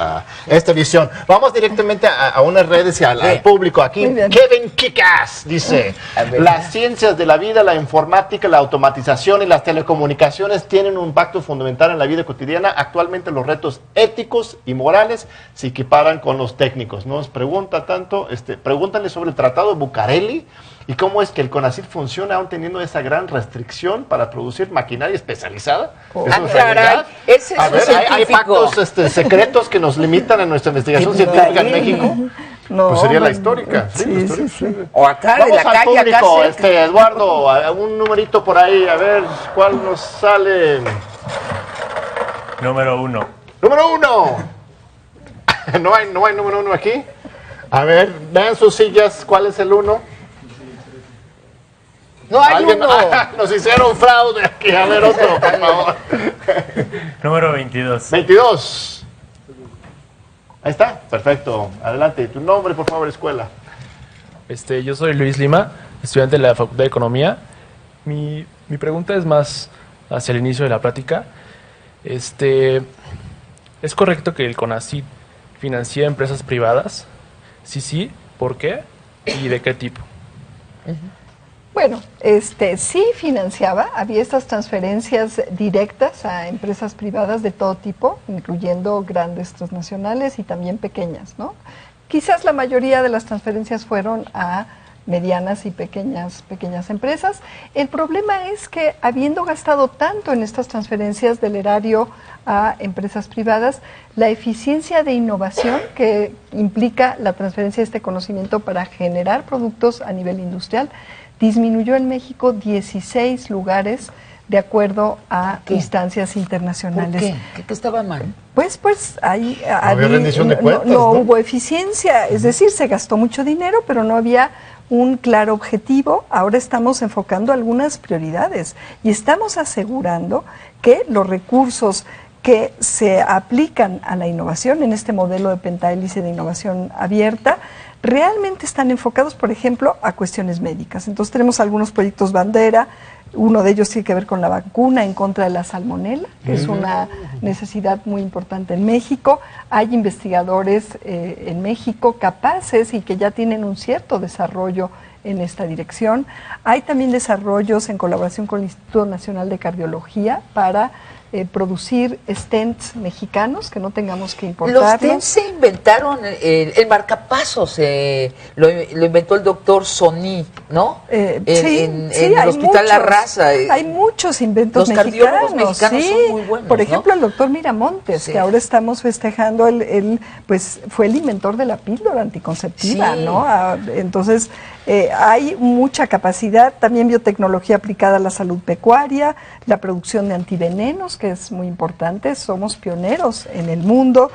Speaker 2: esta edición. Vamos directamente a unas redes y al público. Aquí Kevin Kikas dice: las ciencias de la vida, la informática, la automatización y las telecomunicaciones tienen un impacto fundamental en la vida cotidiana. Actualmente los retos éticos y morales se equiparan con los técnicos. Nos pregunta tanto, pregúntale sobre el Tratado de Bucareli y cómo es que el CONACYT funciona aún teniendo esa gran restricción para producir maquinaria especializada. ¿Eso es realidad?
Speaker 3: A ver,
Speaker 2: ¿hay pactos secretos que nos limitan en nuestra investigación científica en México?
Speaker 5: No,
Speaker 2: pues sería la histórica. Sí.
Speaker 3: O acá,
Speaker 2: vamos
Speaker 3: de la
Speaker 2: al
Speaker 3: calle,
Speaker 2: público,
Speaker 3: acá
Speaker 2: Eduardo, un numerito por ahí, a ver cuál nos sale.
Speaker 7: Número 1.
Speaker 2: ¡Número 1! ¿No hay número 1 aquí? A ver, vean sus sillas, ¿cuál es el 1?
Speaker 3: No hay uno.
Speaker 2: Nos hicieron fraude aquí. A ver, otro, por favor.
Speaker 7: Número 22.
Speaker 2: 22. Ahí está, perfecto. Adelante. Tu nombre, por favor, escuela.
Speaker 8: Yo soy Luis Lima, estudiante de la Facultad de Economía. Mi pregunta es más hacia el inicio de la plática. ¿Es correcto que el CONACYT financia empresas privadas? Si sí, ¿por qué? ¿Y de qué tipo?
Speaker 5: Bueno, sí financiaba, había estas transferencias directas a empresas privadas de todo tipo, incluyendo grandes transnacionales y también pequeñas, ¿no? Quizás la mayoría de las transferencias fueron a medianas y pequeñas empresas. El problema es que habiendo gastado tanto en estas transferencias del erario a empresas privadas, la eficiencia de innovación que implica la transferencia de este conocimiento para generar productos a nivel industrial disminuyó en México 16 lugares de acuerdo a instancias internacionales.
Speaker 3: ¿Por qué? ¿Qué estaba mal?
Speaker 5: Pues ahí
Speaker 2: no había rendición de cuentas,
Speaker 5: no hubo eficiencia, es decir, se gastó mucho dinero, pero no había un claro objetivo. Ahora estamos enfocando algunas prioridades y estamos asegurando que los recursos que se aplican a la innovación en este modelo de pentahélice de innovación abierta realmente están enfocados, por ejemplo, a cuestiones médicas. Entonces tenemos algunos proyectos bandera. Uno de ellos tiene que ver con la vacuna en contra de la salmonela, que es una necesidad muy importante en México. Hay investigadores en México capaces y que ya tienen un cierto desarrollo en esta dirección. Hay también desarrollos en colaboración con el Instituto Nacional de Cardiología para producir stents mexicanos que no tengamos que importarlos.
Speaker 3: Los stents se inventaron, el marcapasos lo inventó el doctor Sony, ¿no? En el Hospital La Raza.
Speaker 5: Hay muchos inventos mexicanos.
Speaker 3: Los cardiólogos mexicanos son muy buenos,
Speaker 5: por ejemplo, el doctor Miramontes, que ahora estamos festejando, pues fue el inventor de la píldora anticonceptiva, ¿no? Entonces, hay mucha capacidad, también biotecnología aplicada a la salud pecuaria, la producción de antivenenos, que es muy importante, somos pioneros en el mundo,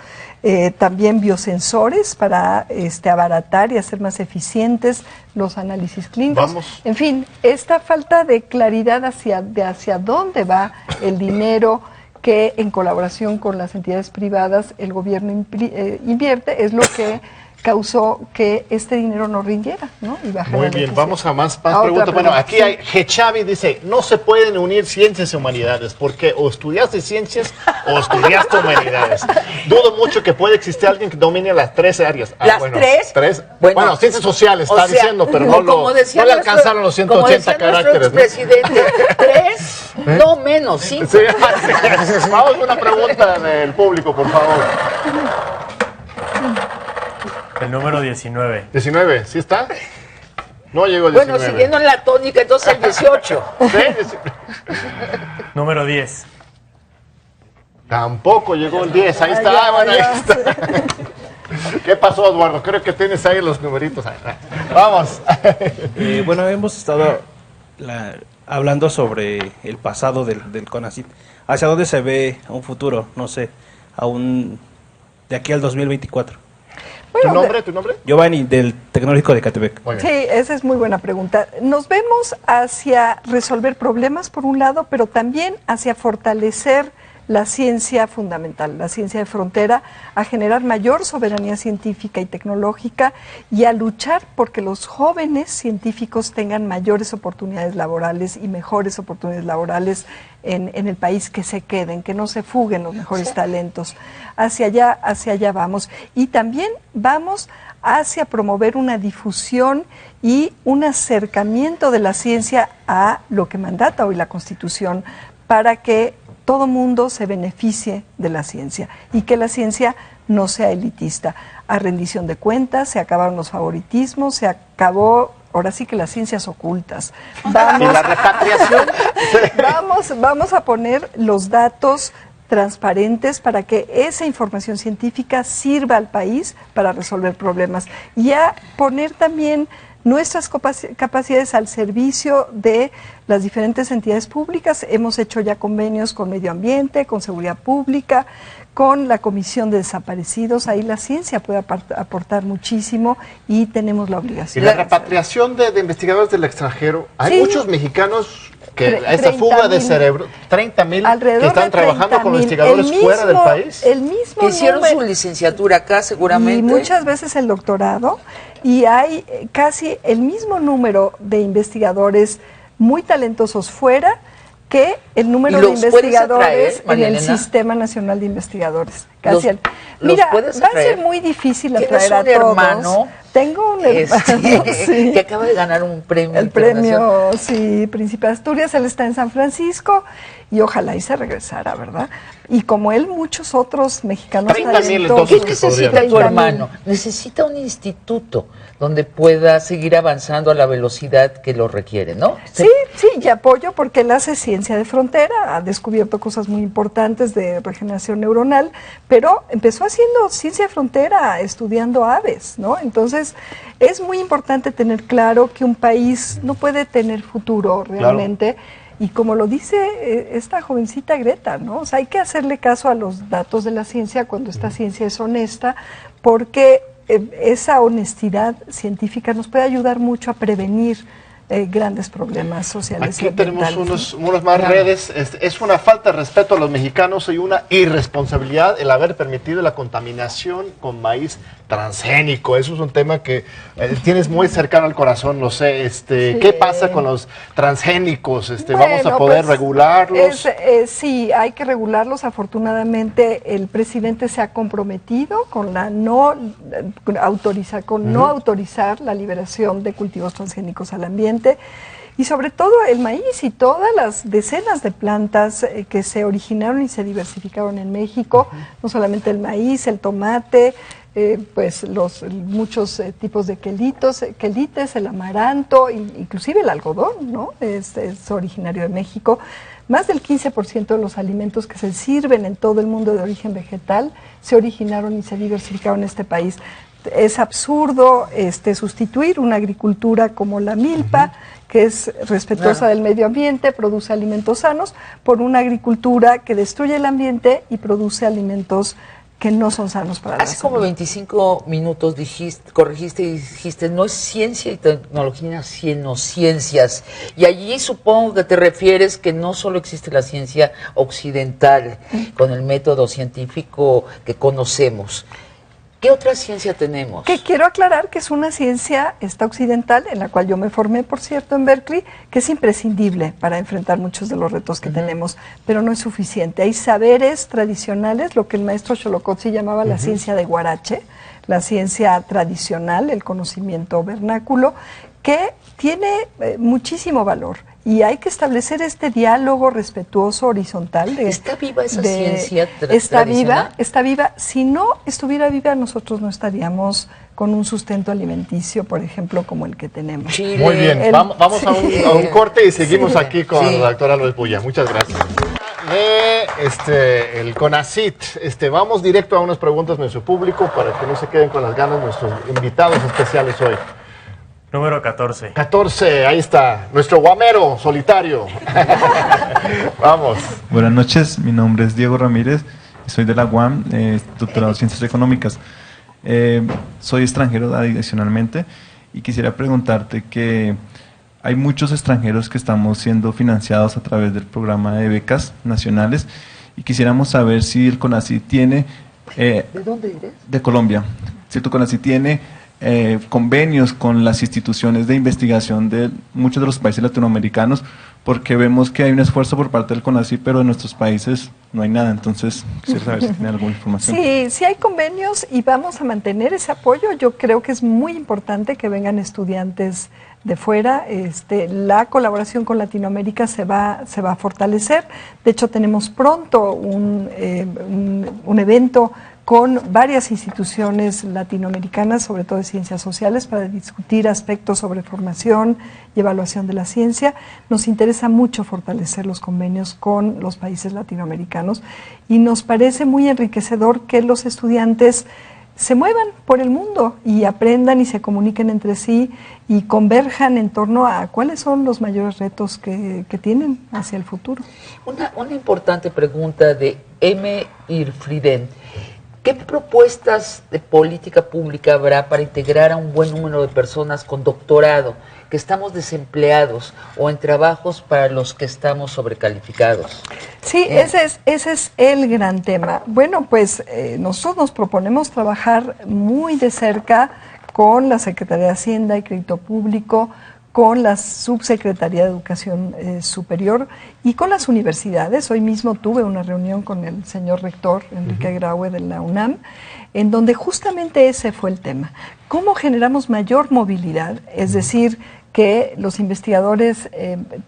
Speaker 5: también biosensores para abaratar y hacer más eficientes los análisis clínicos. En fin, esta falta de claridad hacia dónde va el dinero que en colaboración con las entidades privadas el gobierno invierte es lo que causó que este dinero no rindiera, ¿no? Y bajara.
Speaker 2: Muy bien, vamos a más preguntas. Bueno, aquí hay Gechavi dice, no se pueden unir ciencias y humanidades, porque o estudiaste ciencias o estudiaste humanidades. Dudo mucho que pueda existir alguien que domine las tres áreas.
Speaker 3: ¿Las tres?
Speaker 2: Bueno, ciencias sociales, está diciendo, pero no le alcanzaron los 180 caracteres.
Speaker 3: Presidente, tres, no menos, 5.
Speaker 2: Sí, vamos a una pregunta del público, por favor.
Speaker 7: El número 19.
Speaker 2: 19, ¿sí está? No llegó el 19.
Speaker 3: Bueno, siguiendo en la tónica, entonces el 18.
Speaker 2: ¿Sí?
Speaker 7: Número 10.
Speaker 2: Tampoco llegó el 10, ahí está, bueno, ahí está. ¿Qué pasó, Eduardo? Creo que tienes ahí los numeritos. Vamos.
Speaker 9: Bueno, hemos estado hablando sobre el pasado del CONACYT. ¿Hacia dónde se ve un futuro? No sé, aún de aquí al 2024.
Speaker 5: Bueno,
Speaker 2: ¿Tu nombre?
Speaker 9: Giovanni, del Tecnológico de Ecatepec.
Speaker 5: Sí, esa es muy buena pregunta. Nos vemos hacia resolver problemas, por un lado, pero también hacia fortalecer la ciencia fundamental, la ciencia de frontera, a generar mayor soberanía científica y tecnológica y a luchar porque los jóvenes científicos tengan mayores oportunidades laborales y mejores oportunidades laborales en el país, que se queden, que no se fuguen los mejores talentos. Hacia allá vamos. Y también vamos hacia promover una difusión y un acercamiento de la ciencia a lo que mandata hoy la Constitución, para que todo mundo se beneficie de la ciencia y que la ciencia no sea elitista. A rendición de cuentas, se acabaron los favoritismos, se acabó, ahora sí que las ciencias ocultas.
Speaker 2: ¿Y la repatriación?
Speaker 5: Vamos a poner los datos transparentes para que esa información científica sirva al país para resolver problemas y a poner también nuestras capacidades al servicio de las diferentes entidades públicas. Hemos hecho ya convenios con Medio Ambiente, con Seguridad Pública, con la Comisión de Desaparecidos. Ahí la ciencia puede aportar muchísimo y tenemos la obligación.
Speaker 2: ¿Y la repatriación de investigadores del extranjero? Hay muchos mexicanos que esa fuga de cerebro, 30,000 que están trabajando con investigadores fuera del país.
Speaker 5: El mismo
Speaker 3: que hicieron su licenciatura acá, seguramente.
Speaker 5: Y muchas veces el doctorado. Y hay casi el mismo número de investigadores muy talentosos fuera que el número de investigadores en el Sistema Nacional de Investigadores. Mira, va a ser muy difícil atraer a todos.
Speaker 3: Hermano?
Speaker 5: Tengo un hermano
Speaker 3: que acaba de ganar un premio.
Speaker 5: El premio, sí, Príncipe de Asturias. Él está en San Francisco y ojalá y se regresara, ¿verdad? Y como él, muchos otros mexicanos talentosos.
Speaker 3: ¿Qué necesita tu hermano? Necesita un instituto donde pueda seguir avanzando a la velocidad que lo requiere, ¿no?
Speaker 5: Sí, y apoyo porque él hace ciencia de frontera, ha descubierto cosas muy importantes de regeneración neuronal, pero empezó haciendo ciencia de frontera, estudiando aves, ¿no? Entonces, es muy importante tener claro que un país no puede tener futuro realmente. Claro. Y como lo dice esta jovencita Greta, ¿no? O sea, hay que hacerle caso a los datos de la ciencia cuando esta ciencia es honesta, porque esa honestidad científica nos puede ayudar mucho a prevenir grandes problemas sociales.
Speaker 2: Aquí tenemos unos más redes. Es una falta de respeto a los mexicanos y una irresponsabilidad el haber permitido la contaminación con maíz transgénico. Eso es un tema que tienes muy cercano al corazón, lo sé. Sí. ¿Qué pasa con los transgénicos?
Speaker 5: Bueno,
Speaker 2: ¿Vamos a poder regularlos?
Speaker 5: Sí, hay que regularlos. Afortunadamente, el presidente se ha comprometido con no autorizar la liberación de cultivos transgénicos al ambiente. Y sobre todo el maíz y todas las decenas de plantas que se originaron y se diversificaron en México, no solamente el maíz, el tomate, pues muchos tipos de quelites, el amaranto, inclusive el algodón, ¿no? Es originario de México. Más del 15% de los alimentos que se sirven en todo el mundo de origen vegetal se originaron y se diversificaron en este país. Es absurdo sustituir una agricultura como la milpa, que es respetuosa del medio ambiente, produce alimentos sanos, por una agricultura que destruye el ambiente y produce alimentos que no son sanos para la salud.
Speaker 3: Hace como 25 minutos corregiste y dijiste, no es ciencia y tecnología, sino ciencias. Y allí supongo que te refieres que no solo existe la ciencia occidental, con el método científico que conocemos. ¿Qué otra ciencia tenemos?
Speaker 5: Que quiero aclarar que es una ciencia occidental, en la cual yo me formé, por cierto, en Berkeley, que es imprescindible para enfrentar muchos de los retos que tenemos, pero no es suficiente. Hay saberes tradicionales, lo que el maestro Xolocotzi llamaba la ciencia de Huarache, la ciencia tradicional, el conocimiento vernáculo, que tiene muchísimo valor. Y hay que establecer este diálogo respetuoso, horizontal.
Speaker 3: ¿Está viva esa ciencia tradicional?
Speaker 5: Está viva. Si no estuviera viva, nosotros no estaríamos con un sustento alimenticio, por ejemplo, como el que tenemos.
Speaker 2: Chile. Muy bien, vamos a un corte y seguimos aquí con la doctora Lourdes Bulla. Muchas gracias. El CONACYT. Vamos directo a unas preguntas de nuestro público para que no se queden con las ganas nuestros invitados especiales hoy.
Speaker 7: Número 14.
Speaker 2: 14, ahí está, nuestro guamero solitario. Vamos.
Speaker 10: Buenas noches, mi nombre es Diego Ramírez, soy de la UAM, doctorado en Ciencias Económicas. Soy extranjero adicionalmente y quisiera preguntarte que hay muchos extranjeros que estamos siendo financiados a través del programa de becas nacionales y quisiéramos saber si el CONACYT tiene...
Speaker 3: ¿De dónde eres?
Speaker 10: De Colombia. Si el CONACYT tiene... convenios con las instituciones de investigación de muchos de los países latinoamericanos, porque vemos que hay un esfuerzo por parte del CONACYT, pero en nuestros países no hay nada. Entonces, quisiera saber si tiene alguna información.
Speaker 5: Sí hay convenios y vamos a mantener ese apoyo. Yo creo que es muy importante que vengan estudiantes de fuera. La colaboración con Latinoamérica se va a fortalecer. De hecho, tenemos pronto un evento con varias instituciones latinoamericanas, sobre todo de ciencias sociales, para discutir aspectos sobre formación y evaluación de la ciencia. Nos interesa mucho fortalecer los convenios con los países latinoamericanos y nos parece muy enriquecedor que los estudiantes se muevan por el mundo y aprendan y se comuniquen entre sí y converjan en torno a cuáles son los mayores retos que tienen hacia el futuro.
Speaker 3: Una importante pregunta de M. Irfriden. ¿Qué propuestas de política pública habrá para integrar a un buen número de personas con doctorado, que estamos desempleados o en trabajos para los que estamos sobrecalificados?
Speaker 5: Sí, ese es el gran tema. Bueno, pues nosotros nos proponemos trabajar muy de cerca con la Secretaría de Hacienda y Crédito Público, con la Subsecretaría de Educación Superior y con las universidades. Hoy mismo tuve una reunión con el señor rector, Enrique Graue, de la UNAM, en donde justamente ese fue el tema. ¿Cómo generamos mayor movilidad? Es decir, que los investigadores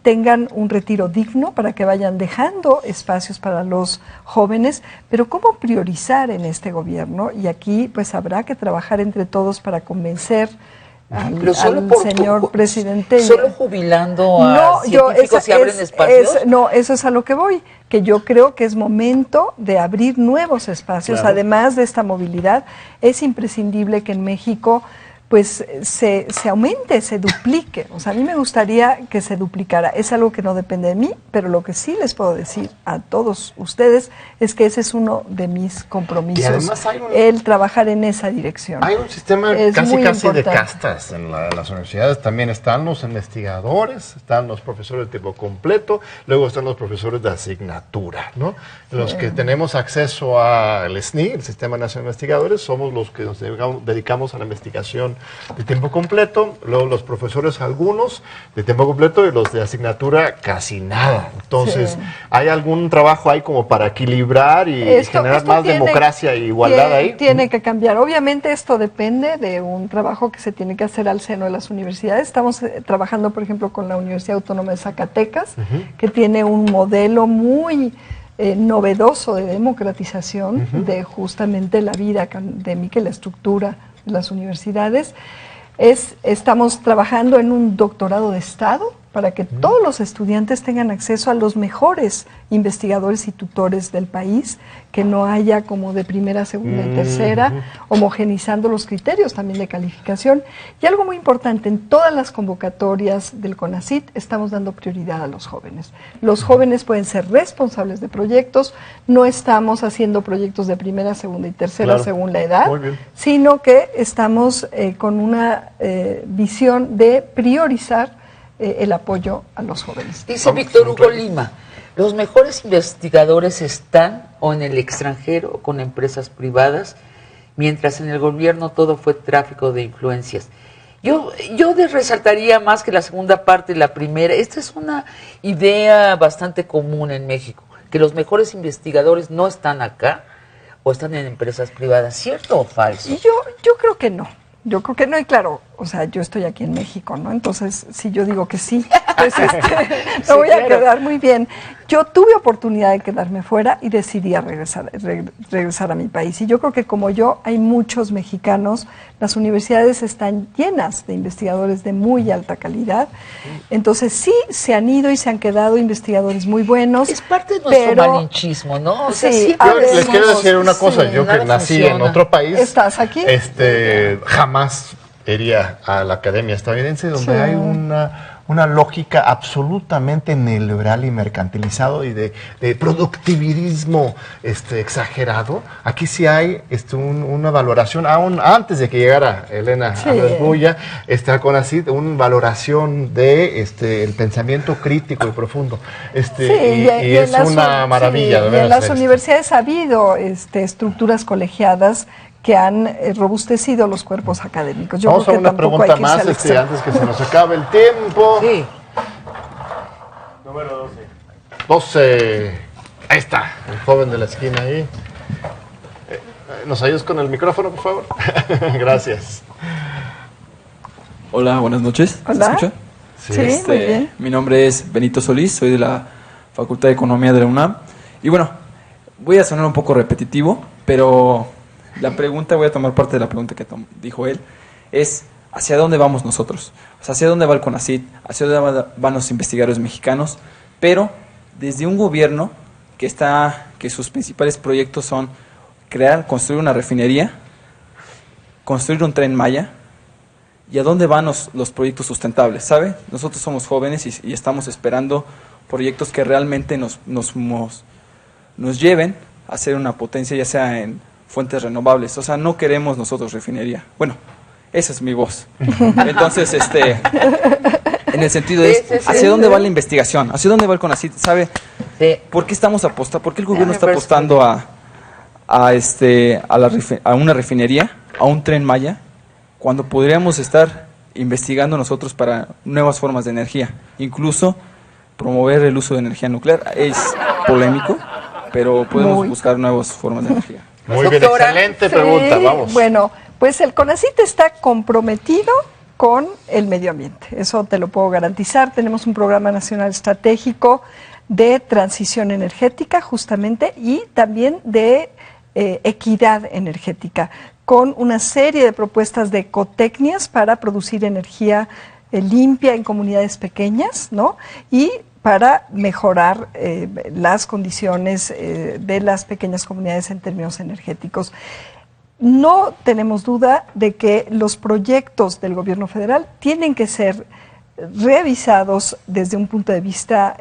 Speaker 5: tengan un retiro digno para que vayan dejando espacios para los jóvenes, pero ¿cómo priorizar en este gobierno? Y aquí pues habrá que trabajar entre todos para convencer al señor presidente.
Speaker 3: ¿Solo jubilando a científicos y abren espacios?
Speaker 5: No, eso es a lo que voy, que yo creo que es momento de abrir nuevos espacios. Claro. Además de esta movilidad, es imprescindible que en México pues se aumente, se duplique. O sea, a mí me gustaría que se duplicara. Es algo que no depende de mí, pero lo que sí les puedo decir a todos ustedes es que ese es uno de mis compromisos. Y además el trabajar en esa dirección.
Speaker 2: Hay un sistema casi de castas en las universidades. También están los investigadores, están los profesores de tiempo completo, luego están los profesores de asignatura, ¿no? Los que tenemos acceso al SNI, el Sistema Nacional de Investigadores, somos los que nos dedicamos a la investigación de tiempo completo, luego los profesores algunos de tiempo completo y los de asignatura casi nada. Entonces, ¿hay algún trabajo ahí como para equilibrar y generar más democracia e igualdad ahí?
Speaker 5: Tiene que cambiar. Obviamente esto depende de un trabajo que se tiene que hacer al seno de las universidades. Estamos trabajando, por ejemplo, con la Universidad Autónoma de Zacatecas, que tiene un modelo muy novedoso de democratización de justamente la vida académica y la estructura de las universidades. Estamos trabajando en un doctorado de Estado para que todos los estudiantes tengan acceso a los mejores investigadores y tutores del país, que no haya como de primera, segunda y tercera, homogenizando los criterios también de calificación. Y algo muy importante, en todas las convocatorias del CONACYT estamos dando prioridad a los jóvenes. Los jóvenes pueden ser responsables de proyectos, no estamos haciendo proyectos de primera, segunda y tercera según la edad, sino que estamos con una visión de priorizar el apoyo a los jóvenes.
Speaker 3: Dice Víctor Hugo Lima, los mejores investigadores están o en el extranjero o con empresas privadas, mientras en el gobierno todo fue tráfico de influencias. Yo resaltaría más que la segunda parte de la primera. Esta es una idea bastante común en México, que los mejores investigadores no están acá o están en empresas privadas. ¿Cierto o falso?
Speaker 5: Yo creo que no. Yo creo que no, y claro, o sea, yo estoy aquí en México, ¿no? Entonces, si yo digo que sí, pues me voy a quedar muy bien. Yo tuve oportunidad de quedarme fuera y decidí regresar a mi país. Y yo creo que como yo, hay muchos mexicanos, las universidades están llenas de investigadores de muy alta calidad. Entonces, sí, se han ido y se han quedado investigadores muy buenos.
Speaker 3: Es parte de nuestro malinchismo, ¿no? O sea,
Speaker 5: sí,
Speaker 2: yo les quiero decir una cosa, yo que nací en otro país.
Speaker 5: ¿Estás aquí?
Speaker 2: Jamás iría a la academia estadounidense, donde hay una lógica absolutamente neoliberal y mercantilizado y de productivismo exagerado. Aquí sí hay una valoración, aún antes de que llegara Elena Bulla, CONACYT, una valoración de el pensamiento crítico y profundo. Y es una maravilla.
Speaker 5: Y en las universidades ha habido antes colegiadas que han robustecido los cuerpos académicos. Yo
Speaker 2: Vamos
Speaker 5: creo
Speaker 2: a una pregunta más antes que se nos acabe el tiempo.
Speaker 3: Sí.
Speaker 7: Número
Speaker 2: 12. Ahí está, el joven de la esquina ahí. ¿Nos ayudas con el micrófono, por favor? Gracias.
Speaker 11: Hola, buenas noches.
Speaker 5: Hola.
Speaker 11: ¿Se escucha?
Speaker 5: Sí, muy bien.
Speaker 11: Mi nombre es Benito Solís, soy de la Facultad de Economía de la UNAM. Y bueno, voy a sonar un poco repetitivo, pero la pregunta, voy a tomar parte de la pregunta que dijo él, es ¿hacia dónde vamos nosotros? O sea, ¿hacia dónde va el CONACYT? ¿Hacia dónde van los investigadores mexicanos? Pero desde un gobierno que sus principales proyectos son construir una refinería, construir un Tren Maya, ¿y a dónde van los proyectos sustentables? ¿Sabe? Nosotros somos jóvenes y estamos esperando proyectos que realmente nos lleven a ser una potencia, ya sea en fuentes renovables. O sea, no queremos nosotros refinería. Bueno, esa es mi voz. Entonces, en el sentido es, ¿hacia dónde va la investigación? ¿Hacia dónde va el CONACYT? ¿Sabe? ¿Por qué estamos apostando? ¿Por qué el gobierno está apostando a una refinería, a un Tren Maya, cuando podríamos estar investigando nosotros para nuevas formas de energía, incluso promover el uso de energía nuclear. Es polémico, pero podemos buscar nuevas formas de energía.
Speaker 2: Muy bien, excelente pregunta, vamos.
Speaker 5: Bueno, pues el CONACYT está comprometido con el medio ambiente, eso te lo puedo garantizar. Tenemos un programa nacional estratégico de transición energética justamente y también de equidad energética, con una serie de propuestas de ecotecnias para producir energía limpia en comunidades pequeñas, ¿no? Y para mejorar las condiciones de las pequeñas comunidades en términos energéticos. No tenemos duda de que los proyectos del gobierno federal tienen que ser revisados desde un punto de vista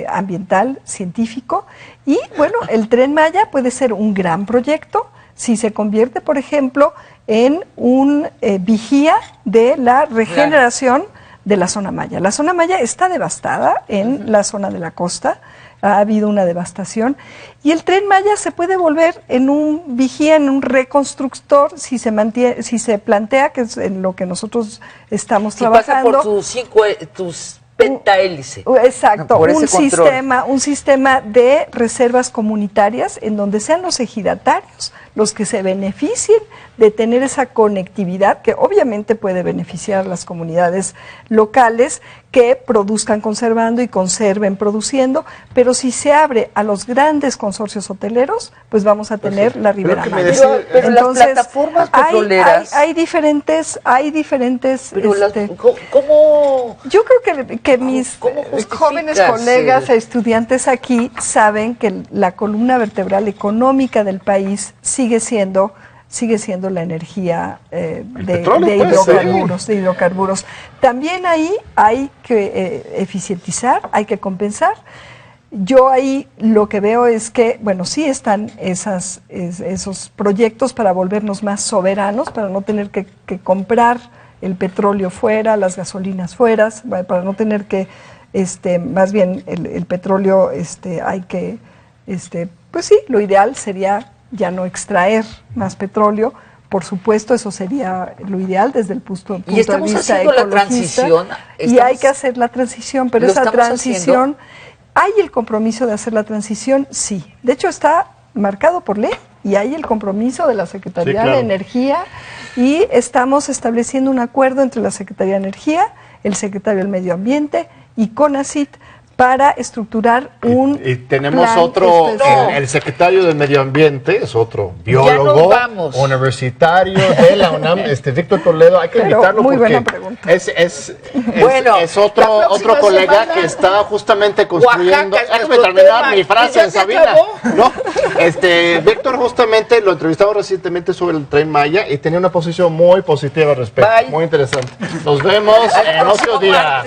Speaker 5: ambiental, científico, y bueno, el Tren Maya puede ser un gran proyecto si se convierte, por ejemplo, en un vigía de la regeneración de la zona maya. La zona maya está devastada en la zona de la costa, ha habido una devastación, y el Tren Maya se puede volver en un vigía, en un reconstructor, si se plantea, que es en lo que nosotros estamos trabajando.
Speaker 3: Pasa por tus pentahélice.
Speaker 5: Exacto, un sistema de reservas comunitarias en donde sean los ejidatarios los que se beneficien de tener esa conectividad que obviamente puede beneficiar a las comunidades locales que produzcan conservando y conserven produciendo, pero si se abre a los grandes consorcios hoteleros, pues vamos a tener la Ribera Maya.
Speaker 3: Pero entonces, las plataformas petroleras...
Speaker 5: Hay diferentes...
Speaker 3: Pero ¿cómo?
Speaker 5: Yo creo que mis jóvenes colegas e estudiantes aquí saben que la columna vertebral económica del país sigue siendo la energía de hidrocarburos. También ahí hay que eficientizar, hay que compensar. Yo ahí lo que veo es que, bueno, sí están esos proyectos para volvernos más soberanos, para no tener que comprar el petróleo fuera, las gasolinas fuera, para no tener que, más bien el petróleo hay que, pues sí, lo ideal sería ya no extraer más petróleo. Por supuesto, eso sería lo ideal desde el punto de vista ecologista. Y hay que hacer la transición, pero esa transición, ¿hay el compromiso de hacer la transición? Sí. De hecho, está marcado por ley y hay el compromiso de la Secretaría de Energía, y estamos estableciendo un acuerdo entre la Secretaría de Energía, el Secretario del Medio Ambiente y CONACYT para estructurar un
Speaker 2: y tenemos otro, el secretario de Medio Ambiente es otro biólogo universitario de la UNAM, Víctor Toledo, hay que invitarlo
Speaker 5: muy
Speaker 2: porque es otro colega que está justamente construyendo. Déjame terminar mi frase, Sabina. No, Víctor justamente lo entrevistamos recientemente sobre el Tren Maya y tenía una posición muy positiva al respecto. Muy interesante. Nos vemos en otro día.